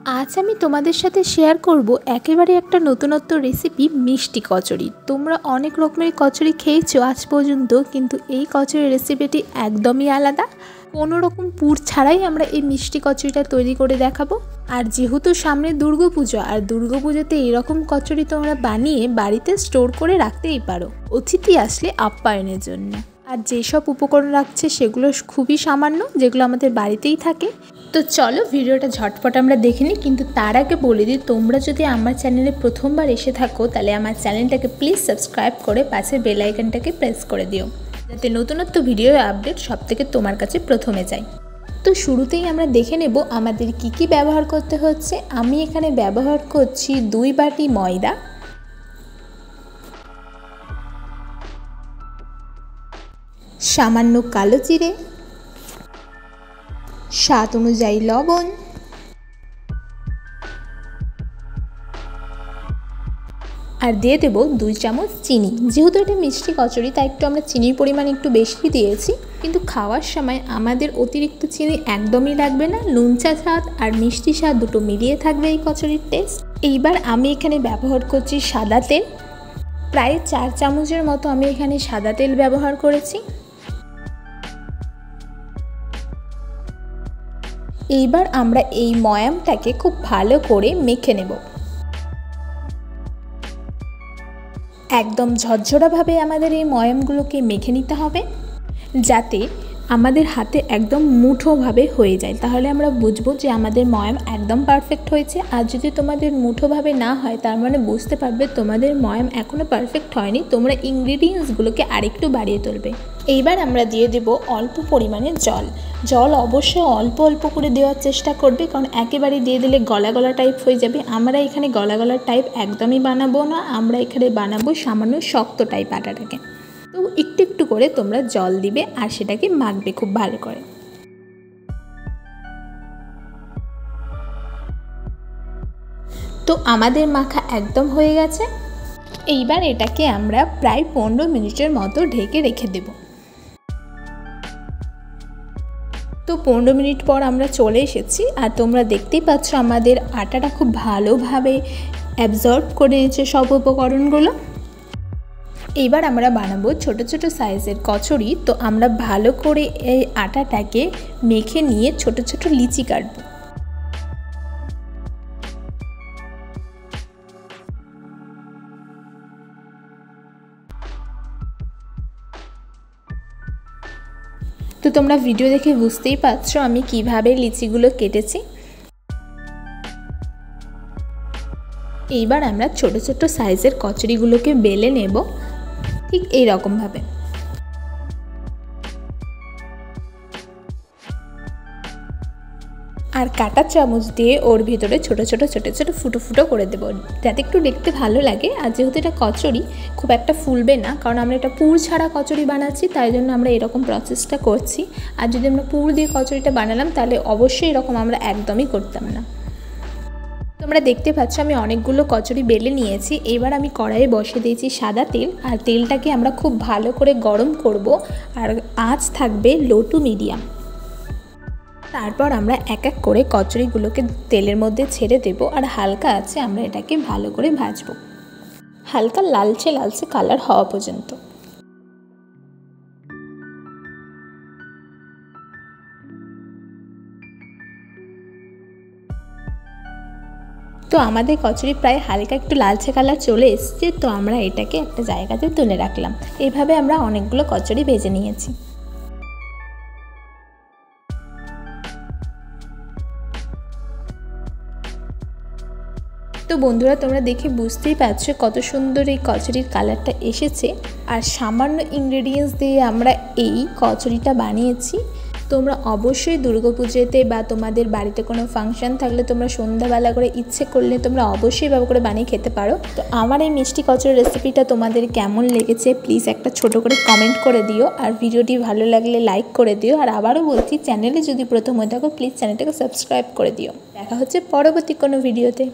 আজ আমি তোমাদের সাথে শেয়ার করব একেবারে একটা নতুনত্ব রেসিপি মিষ্টি কচুরি। তোমরা অনেক রকমের কচুরি খেয়েছো আজ পর্যন্ত, কিন্তু এই কচুরি রেসিপিটি একদমই আলাদা। কোনো রকম পুর ছাড়াই আমরা এই মিষ্টি কচুরিটা তৈরি করে দেখাবো। আর যেহেতু সামনে দুর্গাপুজো, আর দুর্গাপুজোতে এইরকম কচুরি তোমরা বানিয়ে বাড়িতে স্টোর করে রাখতেই পারো অতিথি আসলে আপ্যায়নের জন্য। আর যেসব উপকরণ রাখছে সেগুলো খুবই সামান্য, যেগুলো আমাদের বাড়িতেই থাকে। তো চলো ভিডিওটা ঝটপট আমরা দেখে নিই। কিন্তু তার আগে বলে দিই, তোমরা যদি আমার চ্যানেলে প্রথমবার এসে থাকো তাহলে আমার চ্যানেলটাকে প্লিজ সাবস্ক্রাইব করে পাশের বেল আইকনটাকে প্রেস করে দিও, যাতে নতুনত্ব ভিডিও আপডেট সব থেকে তোমার কাছে প্রথমে যায়। তো শুরুতেই আমরা দেখে নেব আমাদের কি কি ব্যবহার করতে হচ্ছে। আমি এখানে ব্যবহার করছি 2 বাটি ময়দা, সামান্য কালো জিরে, স্বাদ অনুযায়ী লবণ, আর দিয়ে দেবো 2 চামচ চিনি। যেহেতু এটা মিষ্টি কচুরি তাই একটু আমরা চিনির পরিমাণ একটু বেশি দিয়েছি, কিন্তু খাওয়ার সময় আমাদের অতিরিক্ত চিনি একদমই লাগবে না। নুনচা স্বাদ আর মিষ্টি স্বাদ দুটো মিলিয়ে থাকবে এই কচুরির টেস্ট। এইবার আমি এখানে ব্যবহার করছি সাদা তেল, প্রায় 4 চামচের মতো আমি এখানে সাদা তেল ব্যবহার করেছি। এইবার আমরা এই ময়ামটাকে খুব ভালো করে মেখে নেব। একদম ঝরঝরাভাবে আমাদের এই ময়ামগুলোকে মেখে নিতে হবে, যাতে আমাদের হাতে একদম মুঠোভাবে হয়ে যায়। তাহলে আমরা বুঝবো যে আমাদের ময়াম একদম পারফেক্ট হয়েছে। আর যদি তোমাদের মুঠোভাবে না হয় তার মানে বুঝতে পারবে তোমাদের ময়াম এখনও পারফেক্ট হয়নি, তোমরা ইনগ্রিডিয়েন্টসগুলোকে আরেকটু বাড়িয়ে তুলবে। এইবার আমরা দিয়ে দেব অল্প পরিমাণে জল। জল অবশ্যই অল্প অল্প করে দেওয়ার চেষ্টা করবে, কারণ একেবারে দিয়ে দিলে গলা গলা টাইপ হয়ে যাবে। আমরা এখানে গলা গলা টাইপ একদমই বানাবো না, আমরা এখানে বানাবো সামান্য শক্ত টাইপ আটাটাকে। তো একটু একটু করে তোমরা জল দিবে আর সেটাকে মাখবে খুব ভালো করে। তো আমাদের মাখা একদম হয়ে গেছে। এইবার এটাকে আমরা প্রায় 15 মিনিটের মতো ঢেকে রেখে দেব। তো 15 মিনিট পর আমরা চলে এসেছি, আর তোমরা দেখতেই পাচ্ছ আমাদের আটাটা খুব ভালোভাবে অ্যাবজর্ব করে নিয়েছে সব উপকরণগুলো। এইবার আমরা বানাবো ছোট ছোট সাইজের কচুরি। তো আমরা ভালো করে এই আটাটাকে মেখে নিয়ে ছোট ছোট লিচি কাটবো। তো তোমরা ভিডিও দেখে বুঝতেই পারছো আমি কিভাবে লিচিগুলো কেটেছি। এইবার আমরা ছোট ছোট সাইজের কচুরিগুলোকে বেলে নেব ঠিক এই রকমভাবে। আর কাঁটা চামচ দিয়ে ওর ভিতরে ছোট ছোট ছোট ছোট ফুটো ফুটো করে দেবো, যাতে একটু দেখতে ভালো লাগে। আর যেহেতু এটা কচুরি খুব একটা ফুলবে না, কারণ আমরা এটা পুর ছাড়া কচুরি বানাচ্ছি, তাই জন্য আমরা এরকম প্রসেসটা করছি। আর যদি আমরা পুর দিয়ে কচুরিটা বানালাম তাহলে অবশ্যই এরকম আমরা একদমই করতাম না। তোমরা দেখতে পাচ্ছ আমি অনেকগুলো কচুরি বেলে নিয়েছি। এবার আমি কড়াইয়ে বসিয়ে দিয়েছি সাদা তেল, আর তেলটাকে আমরা খুব ভালো করে গরম করব, আর আঁচ থাকবে লো টু মিডিয়াম। তারপর আমরা এক এক করে কচুরিগুলোকে তেলের মধ্যে ছেড়ে দেব, আর হালকা আছে আমরা এটাকে ভালো করে ভাজবো, হালকা লালচে লালচে কালার হওয়া পর্যন্ত। তো আমাদের কচুরি প্রায় হালকা একটু লালচে কালার চলে এসছে। তো আমরা এটাকে একটা জায়গাতে তুলে রাখলাম। এইভাবে আমরা অনেকগুলো কচুরি ভেজে নিয়েছি। তো বন্ধুরা তোমরা দেখে বুঝতেই পারছো কত সুন্দর এই কচুরির কালারটা এসেছে। আর সামান্য ইনগ্রেডিয়েন্টস দিয়ে আমরা এই কচুরিটা বানিয়েছি। তোমরা অবশ্যই দুর্গাপুজোতে বা তোমাদের বাড়িতে কোনো ফাংশন থাকলে তোমরা সন্ধ্যাবেলা করে ইচ্ছে করলে তোমরা অবশ্যই এভাবে করে বানিয়ে খেতে পারো। তো আমার এই মিষ্টি কচুরির রেসিপিটা তোমাদের কেমন লেগেছে প্লিজ একটা ছোট করে কমেন্ট করে দিও, আর ভিডিওটি ভালো লাগলে লাইক করে দিও। আর আবারও বলছি, চ্যানেলে যদি প্রথম হয়ে থাকো প্লিজ চ্যানেলটাকে সাবস্ক্রাইব করে দিও। দেখা হচ্ছে পরবর্তী কোনো ভিডিওতে।